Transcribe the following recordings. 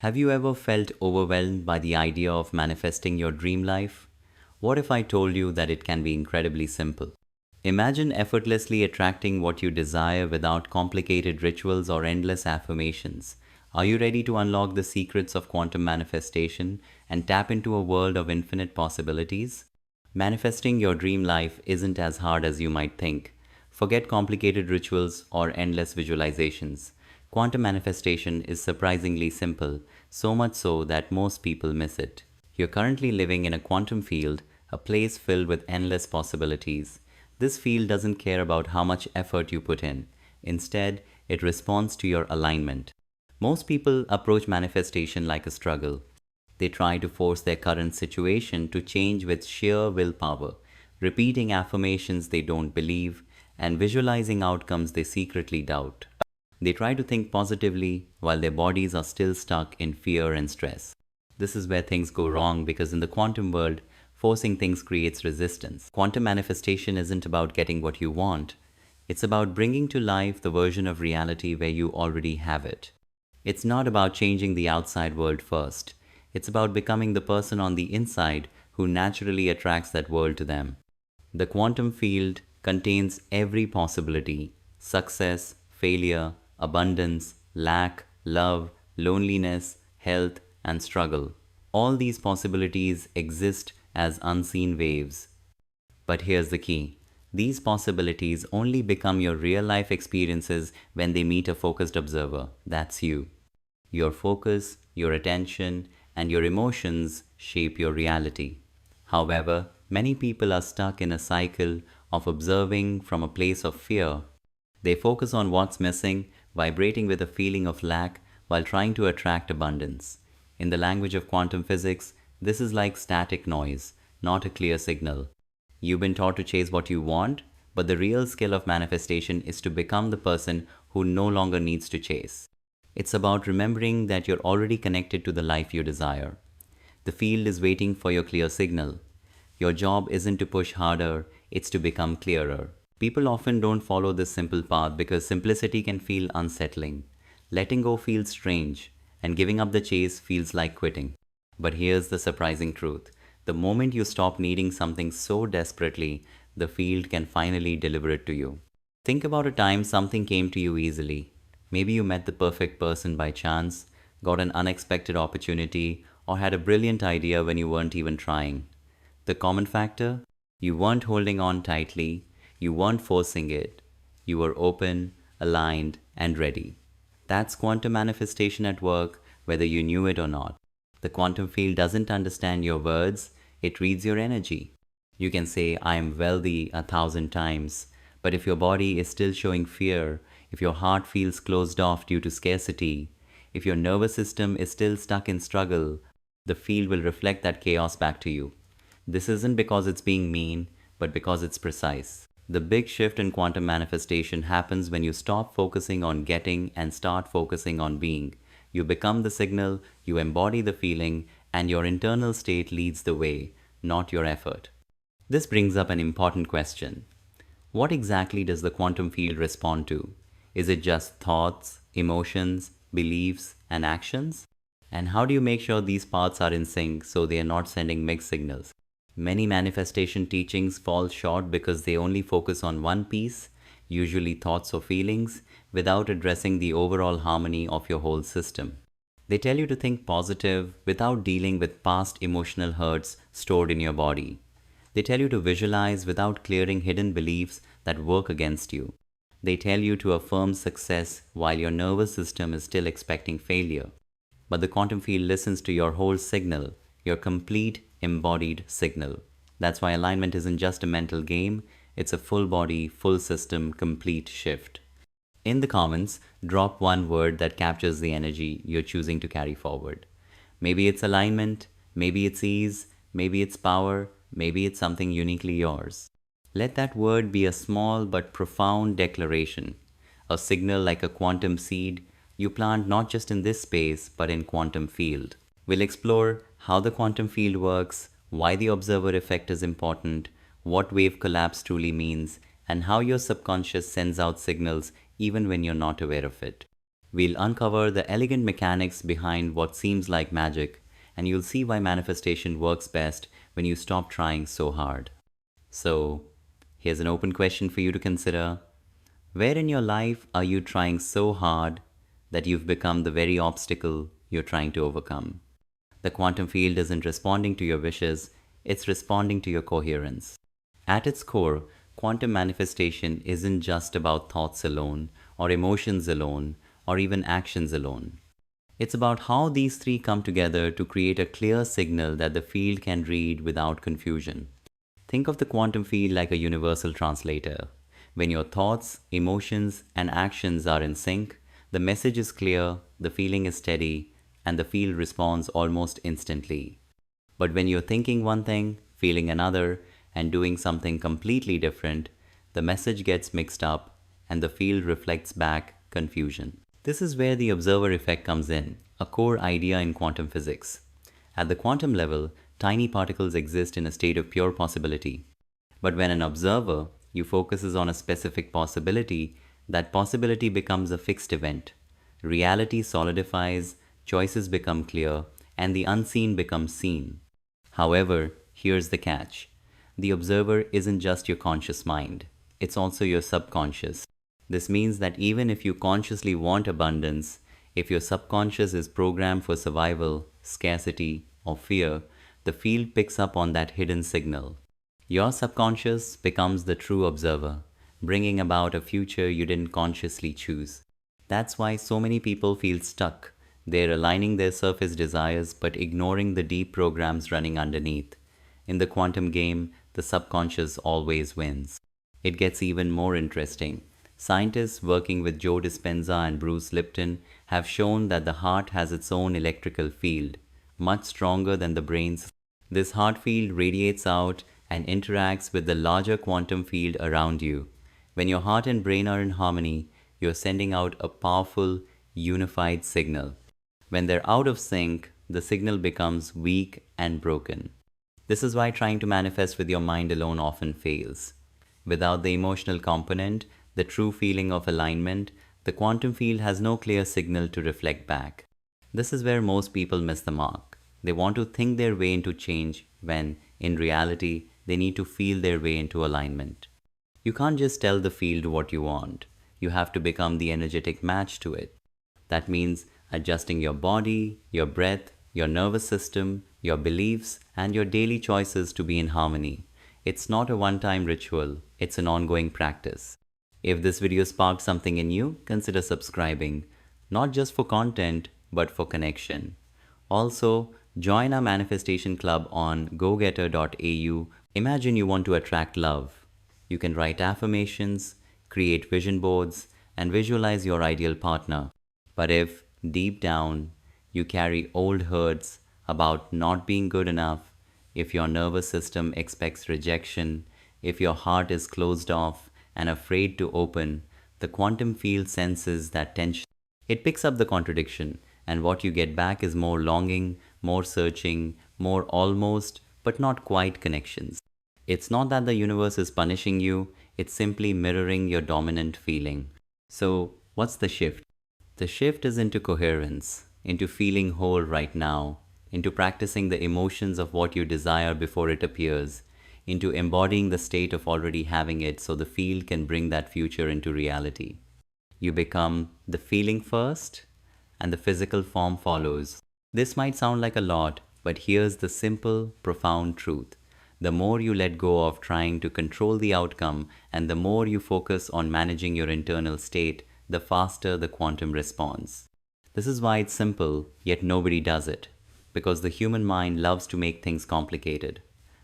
Have you ever felt overwhelmed by the idea of manifesting your dream life? What if I told you that it can be incredibly simple? Imagine effortlessly attracting what you desire without complicated rituals or endless affirmations. Are you ready to unlock the secrets of quantum manifestation and tap into a world of infinite possibilities? Manifesting your dream life isn't as hard as you might think. Forget complicated rituals or endless visualizations. Quantum manifestation is surprisingly simple, so much so that most people miss it. You're currently living in a quantum field, a place filled with endless possibilities. This field doesn't care about how much effort you put in. Instead, it responds to your alignment. Most people approach manifestation like a struggle. They try to force their current situation to change with sheer willpower, repeating affirmations they don't believe and visualizing outcomes they secretly doubt. They try to think positively while their bodies are still stuck in fear and stress. This is where things go wrong because in the quantum world, forcing things creates resistance. Quantum manifestation isn't about getting what you want, it's about bringing to life the version of reality where you already have it. It's not about changing the outside world first. It's about becoming the person on the inside who naturally attracts that world to them. The quantum field contains every possibility: success, failure, abundance, lack, love, loneliness, health, and struggle. All these possibilities exist as unseen waves. But here's the key: these possibilities only become your real life experiences when they meet a focused observer. That's you. Your focus, your attention, and your emotions shape your reality. However, many people are stuck in a cycle of observing from a place of fear. They focus on what's missing, vibrating with a feeling of lack while trying to attract abundance. In the language of quantum physics, this is like static noise, not a clear signal. You've been taught to chase what you want, but the real skill of manifestation is to become the person who no longer needs to chase. It's about remembering that you're already connected to the life you desire. The field is waiting for your clear signal. Your job isn't to push harder, it's to become clearer. People often don't follow this simple path because simplicity can feel unsettling. Letting go feels strange, and giving up the chase feels like quitting. But here's the surprising truth: the moment you stop needing something so desperately, the field can finally deliver it to you. Think about a time something came to you easily. Maybe you met the perfect person by chance, got an unexpected opportunity, or had a brilliant idea when you weren't even trying. The common factor? You weren't holding on tightly, you weren't forcing it. You were open, aligned, and ready. That's quantum manifestation at work, whether you knew it or not. The quantum field doesn't understand your words, it reads your energy. You can say, I am wealthy 1,000 times, but if your body is still showing fear, if your heart feels closed off due to scarcity, if your nervous system is still stuck in struggle, the field will reflect that chaos back to you. This isn't because it's being mean, but because it's precise. The big shift in quantum manifestation happens when you stop focusing on getting and start focusing on being. You become the signal, you embody the feeling, and your internal state leads the way, not your effort. This brings up an important question. What exactly does the quantum field respond to? Is it just thoughts, emotions, beliefs, and actions? And how do you make sure these parts are in sync so they are not sending mixed signals? Many manifestation teachings fall short because they only focus on one piece, usually thoughts or feelings, without addressing the overall harmony of your whole system. They tell you to think positive without dealing with past emotional hurts stored in your body. They tell you to visualize without clearing hidden beliefs that work against you. They tell you to affirm success while your nervous system is still expecting failure. But the quantum field listens to your whole signal, your complete embodied signal. That's why alignment isn't just a mental game, it's a full body, full system, complete shift. In the comments, drop one word that captures the energy you're choosing to carry forward. Maybe it's alignment, maybe it's ease, maybe it's power, maybe it's something uniquely yours. Let that word be a small but profound declaration, a signal like a quantum seed you plant not just in this space but in quantum field. We'll explore how the quantum field works, why the observer effect is important, what wave collapse truly means, and how your subconscious sends out signals even when you're not aware of it. We'll uncover the elegant mechanics behind what seems like magic, and you'll see why manifestation works best when you stop trying so hard. So, here's an open question for you to consider. Where in your life are you trying so hard that you've become the very obstacle you're trying to overcome? The quantum field isn't responding to your wishes, it's responding to your coherence. At its core, quantum manifestation isn't just about thoughts alone, or emotions alone, or even actions alone. It's about how these three come together to create a clear signal that the field can read without confusion. Think of the quantum field like a universal translator. When your thoughts, emotions, and actions are in sync, the message is clear, the feeling is steady, and the field responds almost instantly. But when you're thinking one thing, feeling another, and doing something completely different, the message gets mixed up and the field reflects back confusion. This is where the observer effect comes in, a core idea in quantum physics. At the quantum level, tiny particles exist in a state of pure possibility. But when an observer you focuses on a specific possibility, that possibility becomes a fixed event. Reality solidifies, choices become clear, and the unseen becomes seen. However, here's the catch. The observer isn't just your conscious mind, it's also your subconscious. This means that even if you consciously want abundance, if your subconscious is programmed for survival, scarcity, or fear, the field picks up on that hidden signal. Your subconscious becomes the true observer, bringing about a future you didn't consciously choose. That's why so many people feel stuck. They're aligning their surface desires but ignoring the deep programs running underneath. In the quantum game, the subconscious always wins. It gets even more interesting. Scientists working with Joe Dispenza and Bruce Lipton have shown that the heart has its own electrical field, much stronger than the brain's. This heart field radiates out and interacts with the larger quantum field around you. When your heart and brain are in harmony, you're sending out a powerful, unified signal. When they're out of sync, the signal becomes weak and broken. This is why trying to manifest with your mind alone often fails. Without the emotional component, the true feeling of alignment, the quantum field has no clear signal to reflect back. This is where most people miss the mark. They want to think their way into change when, in reality, they need to feel their way into alignment. You can't just tell the field what you want. You have to become the energetic match to it. That means adjusting your body, your breath, your nervous system, your beliefs, and your daily choices to be in harmony. It's not a one-time ritual, it's an ongoing practice. If this video sparked something in you, consider subscribing, not just for content, but for connection. Also, join our manifestation club on gogetter.au. Imagine you want to attract love. You can write affirmations, create vision boards, and visualize your ideal partner. But if, deep down, you carry old hurts about not being good enough, if your nervous system expects rejection, if your heart is closed off and afraid to open, the quantum field senses that tension. It picks up the contradiction, and what you get back is more longing, more searching, more almost, but not quite connections. It's not that the universe is punishing you, it's simply mirroring your dominant feeling. So, what's the shift? The shift is into coherence, into feeling whole right now, into practicing the emotions of what you desire before it appears, into embodying the state of already having it so the field can bring that future into reality. You become the feeling first, and the physical form follows. This might sound like a lot, but here's the simple, profound truth. The more you let go of trying to control the outcome and the more you focus on managing your internal state, the faster the quantum responds. This is why it's simple, yet nobody does it. Because the human mind loves to make things complicated.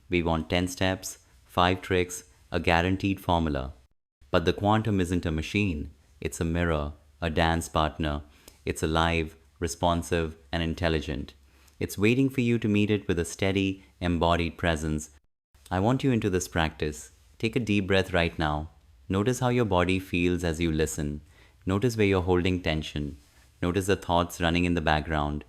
We want 10 steps, 5 tricks, a guaranteed formula. But the quantum isn't a machine. It's a mirror, a dance partner. It's alive, responsive, and intelligent. It's waiting for you to meet it with a steady, embodied presence. I want you into this practice. Take a deep breath right now. Notice how your body feels as you listen. Notice where you're holding tension. Notice the thoughts running in the background.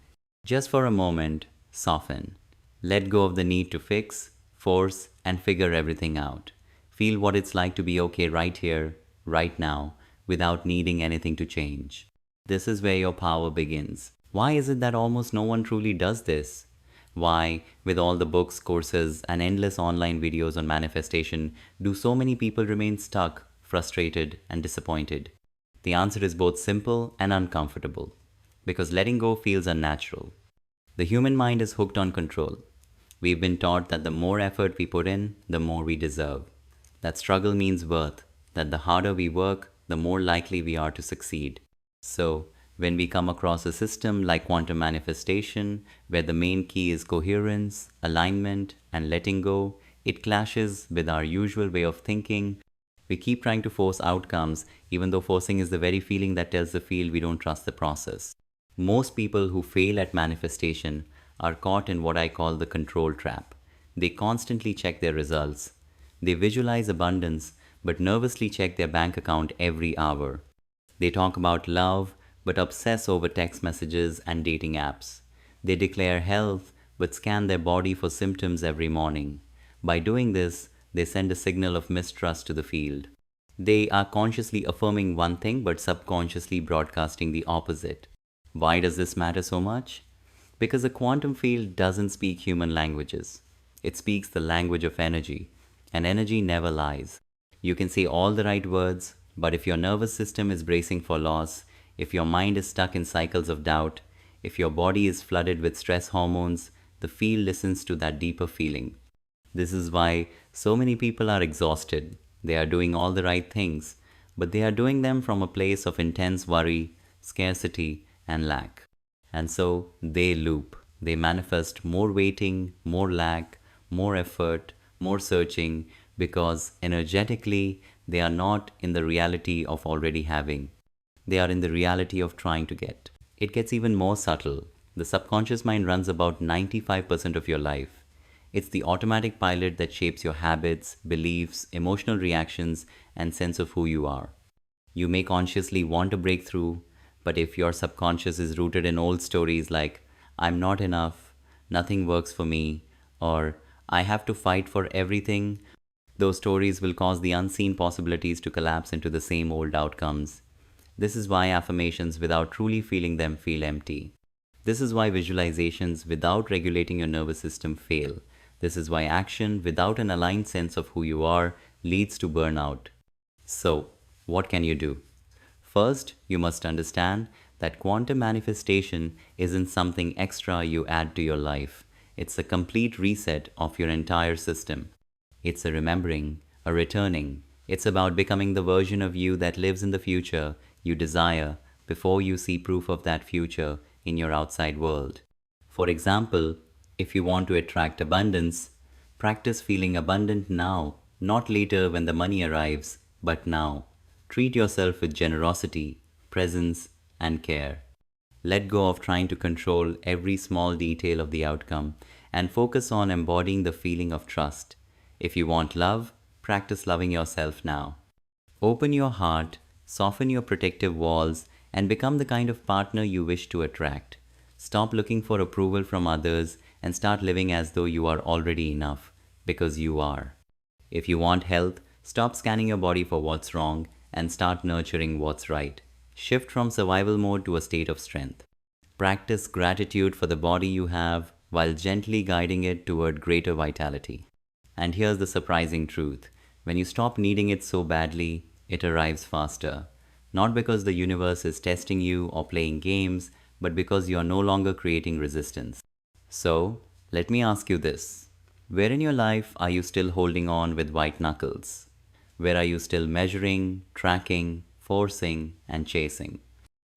Just for a moment, soften. Let go of the need to fix, force, and figure everything out. Feel what it's like to be okay right here, right now, without needing anything to change. This is where your power begins. Why is it that almost no one truly does this? Why, with all the books, courses, and endless online videos on manifestation, do so many people remain stuck, frustrated, and disappointed? The answer is both simple and uncomfortable. Because letting go feels unnatural. The human mind is hooked on control. We've been taught that the more effort we put in, the more we deserve. That struggle means worth, that the harder we work, the more likely we are to succeed. So, when we come across a system like quantum manifestation, where the main key is coherence, alignment, and letting go, it clashes with our usual way of thinking. We keep trying to force outcomes, even though forcing is the very feeling that tells the field we don't trust the process. Most people who fail at manifestation are caught in what I call the control trap. They constantly check their results. They visualize abundance, but nervously check their bank account every hour. They talk about love, but obsess over text messages and dating apps. They declare health, but scan their body for symptoms every morning. By doing this, they send a signal of mistrust to the field. They are consciously affirming one thing, but subconsciously broadcasting the opposite. Why does this matter so much? Because the quantum field doesn't speak human languages. It speaks the language of energy, and energy never lies. You can say all the right words, but if your nervous system is bracing for loss, if your mind is stuck in cycles of doubt, if your body is flooded with stress hormones, the field listens to that deeper feeling. This is why so many people are exhausted. They are doing all the right things, but they are doing them from a place of intense worry, scarcity, and lack. And so they loop. They manifest more waiting, more lack, more effort, more searching, because energetically they are not in the reality of already having. They are in the reality of trying to get. It gets even more subtle. The subconscious mind runs about 95% of your life. It's the automatic pilot that shapes your habits, beliefs, emotional reactions, and sense of who you are. You may consciously want a breakthrough, but if your subconscious is rooted in old stories like, I'm not enough, nothing works for me, or I have to fight for everything, those stories will cause the unseen possibilities to collapse into the same old outcomes. This is why affirmations without truly feeling them feel empty. This is why visualizations without regulating your nervous system fail. This is why action without an aligned sense of who you are leads to burnout. So, what can you do? First, you must understand that quantum manifestation isn't something extra you add to your life. It's a complete reset of your entire system. It's a remembering, a returning. It's about becoming the version of you that lives in the future you desire before you see proof of that future in your outside world. For example, if you want to attract abundance, practice feeling abundant now, not later when the money arrives, but now. Treat yourself with generosity, presence, and care. Let go of trying to control every small detail of the outcome and focus on embodying the feeling of trust. If you want love, practice loving yourself now. Open your heart, soften your protective walls, and become the kind of partner you wish to attract. Stop looking for approval from others and start living as though you are already enough, because you are. If you want health, stop scanning your body for what's wrong and start nurturing what's right. Shift from survival mode to a state of strength. Practice gratitude for the body you have while gently guiding it toward greater vitality. And here's the surprising truth. When you stop needing it so badly, it arrives faster. Not because the universe is testing you or playing games, but because you are no longer creating resistance. So, let me ask you this. Where in your life are you still holding on with white knuckles? Where are you still measuring, tracking, forcing, and chasing?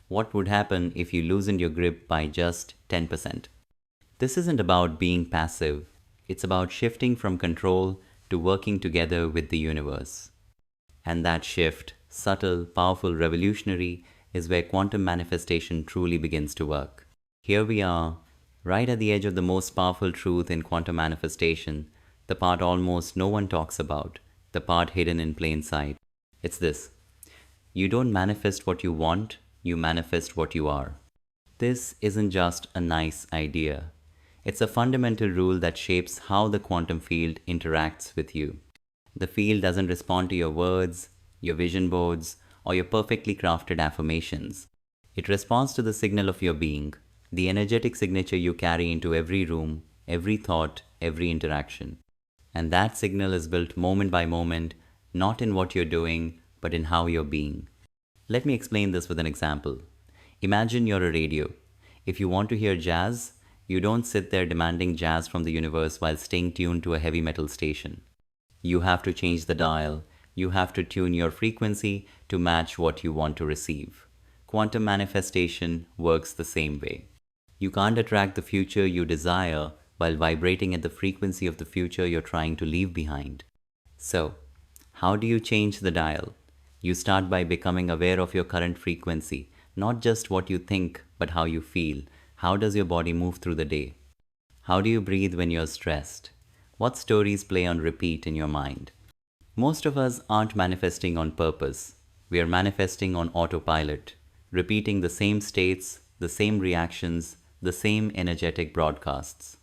What would happen if you loosened your grip by just 10%? This isn't about being passive. It's about shifting from control to working together with the universe. And that shift, subtle, powerful, revolutionary, is where quantum manifestation truly begins to work. Here we are, right at the edge of the most powerful truth in quantum manifestation, the part almost no one talks about, the part hidden in plain sight. It's this. You don't manifest what you want, you manifest what you are. This isn't just a nice idea. It's a fundamental rule that shapes how the quantum field interacts with you. The field doesn't respond to your words, your vision boards, or your perfectly crafted affirmations. It responds to the signal of your being, the energetic signature you carry into every room, every thought, every interaction. And that signal is built moment by moment, not in what you're doing, but in how you're being. Let me explain this with an example. Imagine you're a radio. If you want to hear jazz, you don't sit there demanding jazz from the universe while staying tuned to a heavy metal station. You have to change the dial. You have to tune your frequency to match what you want to receive. Quantum manifestation works the same way. You can't attract the future you desire while vibrating at the frequency of the future you're trying to leave behind. So, how do you change the dial? You start by becoming aware of your current frequency, not just what you think, but how you feel. How does your body move through the day? How do you breathe when you're stressed? What stories play on repeat in your mind? Most of us aren't manifesting on purpose. We are manifesting on autopilot, repeating the same states, the same reactions, the same energetic broadcasts.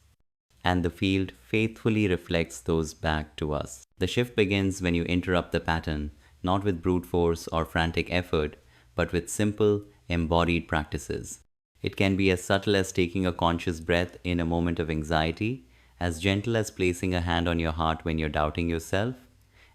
And the field faithfully reflects those back to us. The shift begins when you interrupt the pattern, not with brute force or frantic effort, but with simple, embodied practices. It can be as subtle as taking a conscious breath in a moment of anxiety, as gentle as placing a hand on your heart when you're doubting yourself,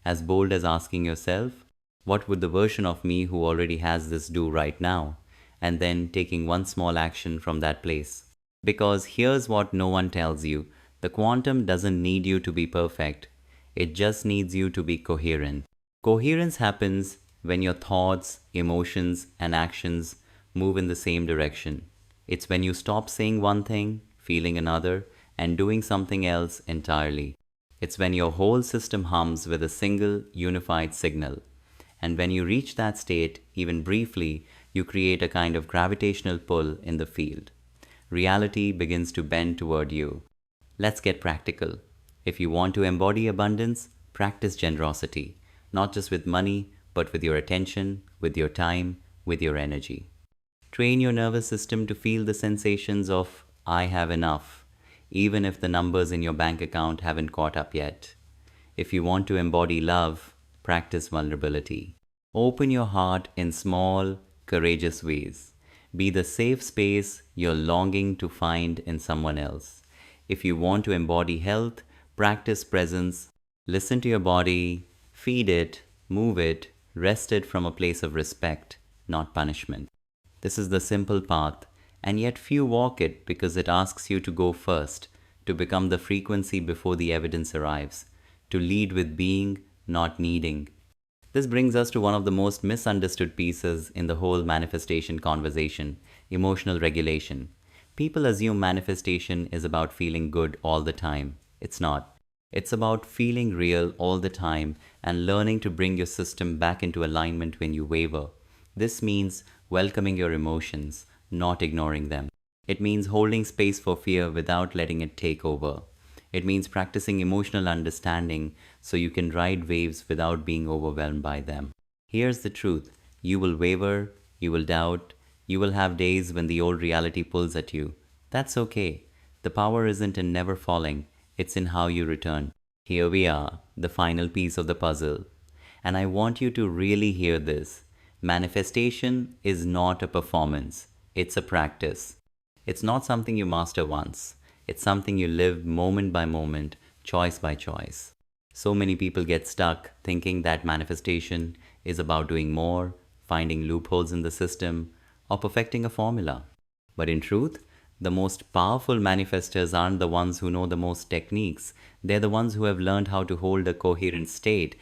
as bold as asking yourself, what would the version of me who already has this do right now? And then taking one small action from that place. Because here's what no one tells you: the quantum doesn't need you to be perfect, it just needs you to be coherent. Coherence happens when your thoughts, emotions, and actions move in the same direction. It's when you stop saying one thing, feeling another, and doing something else entirely. It's when your whole system hums with a single, unified signal. And when you reach that state, even briefly, you create a kind of gravitational pull in the field. Reality begins to bend toward you. Let's get practical. If you want to embody abundance, practice generosity, not just with money, but with your attention, with your time, with your energy. Train your nervous system to feel the sensations of "I have enough," even if the numbers in your bank account haven't caught up yet. If you want to embody love, practice vulnerability. Open your heart in small, courageous ways. Be the safe space you're longing to find in someone else. If you want to embody health, practice presence. Listen to your body, feed it, move it, rest it from a place of respect, not punishment. This is the simple path, and yet few walk it because it asks you to go first, to become the frequency before the evidence arrives, to lead with being, not needing. This brings us to one of the most misunderstood pieces in the whole manifestation conversation: emotional regulation. People assume manifestation is about feeling good all the time. It's not. It's about feeling real all the time and learning to bring your system back into alignment when you waver. This means welcoming your emotions, not ignoring them. It means holding space for fear without letting it take over. It means practicing emotional understanding so you can ride waves without being overwhelmed by them. Here's the truth: you will waver, you will doubt, you will have days when the old reality pulls at you. That's okay. The power isn't in never falling, it's in how you return. Here we are, the final piece of the puzzle. And I want you to really hear this. Manifestation is not a performance, it's a practice. It's not something you master once. It's something you live moment by moment, choice by choice. So many people get stuck thinking that manifestation is about doing more, finding loopholes in the system, or perfecting a formula. But in truth, the most powerful manifestors aren't the ones who know the most techniques. They're the ones who have learned how to hold a coherent state,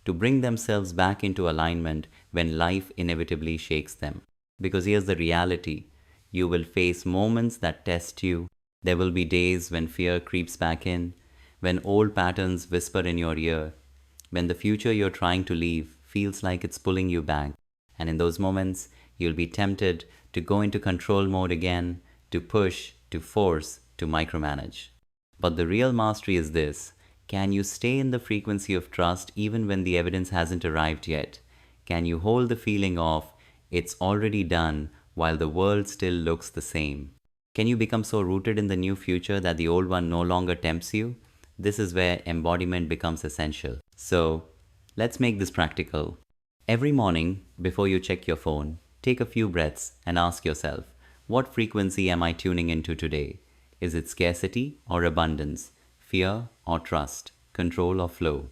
to bring themselves back into alignment when life inevitably shakes them. Because here's the reality: you will face moments that test you. There will be days when fear creeps back in, when old patterns whisper in your ear, when the future you're trying to leave feels like it's pulling you back. And in those moments, you'll be tempted to go into control mode again, to push, to force, to micromanage. But the real mastery is this: can you stay in the frequency of trust even when the evidence hasn't arrived yet? Can you hold the feeling of "it's already done" while the world still looks the same? Can you become so rooted in the new future that the old one no longer tempts you? This is where embodiment becomes essential. So, let's make this practical. Every morning, before you check your phone, Take a few breaths and ask yourself, what frequency am I tuning into today? Is it scarcity or abundance, fear or trust, control or flow?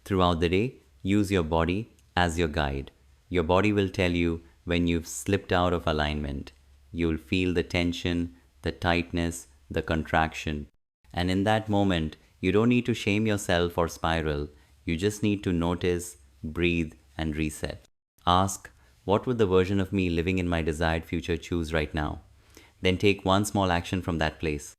Throughout the day, use your body as your guide. Your body will tell you when you've slipped out of alignment. You'll feel the tension, the tightness, the contraction. And in that moment, you don't need to shame yourself or spiral. You just need to notice, breathe, and reset. Ask, what would the version of me living in my desired future choose right now? Then take one small action from that place.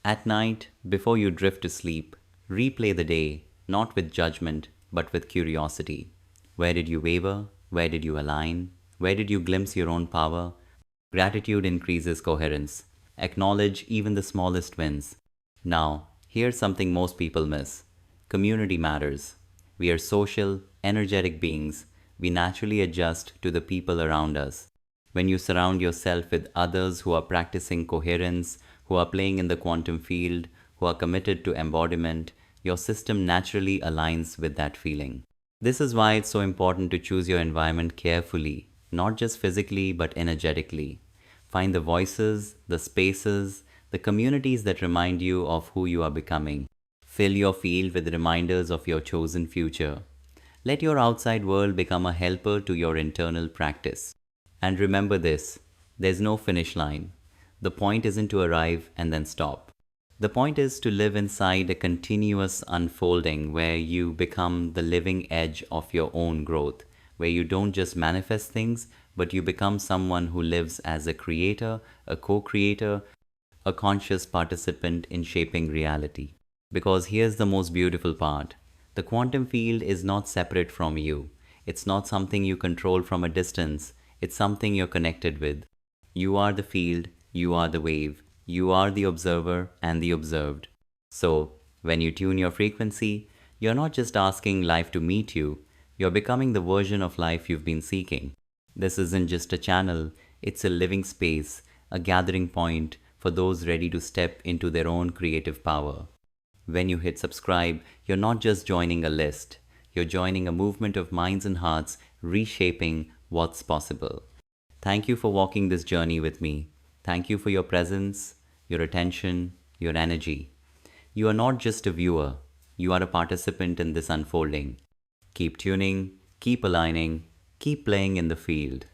At night, before you drift to sleep, replay the day, not with judgment, but with curiosity. Where did you waver? Where did you align? Where did you glimpse your own power? Gratitude increases coherence. Acknowledge even the smallest wins. Now, here's something most people miss. Community matters. We are social, energetic beings. We naturally adjust to the people around us. When you surround yourself with others who are practicing coherence, who are playing in the quantum field, who are committed to embodiment, your system naturally aligns with that feeling. This is why it's so important to choose your environment carefully, not just physically but energetically. Find the voices, the spaces, the communities that remind you of who you are becoming. Fill your field with reminders of your chosen future. Let your outside world become a helper to your internal practice. And remember this, there's no finish line. The point isn't to arrive and then stop. The point is to live inside a continuous unfolding where you become the living edge of your own growth, where you don't just manifest things, but you become someone who lives as a creator, a co creator, a conscious participant in shaping reality. Because here's the most beautiful part, the quantum field is not separate from you. It's not something you control from a distance, it's something you're connected with. You are the field, you are the wave, you are the observer and the observed. So, when you tune your frequency, you're not just asking life to meet you, you're becoming the version of life you've been seeking. This isn't just a channel, it's a living space, a gathering point for those ready to step into their own creative power. When you hit subscribe, you're not just joining a list, you're joining a movement of minds and hearts reshaping what's possible. Thank you for walking this journey with me. Thank you for your presence, your attention, your energy. You are not just a viewer, you are a participant in this unfolding. Keep tuning, keep aligning, keep playing in the field.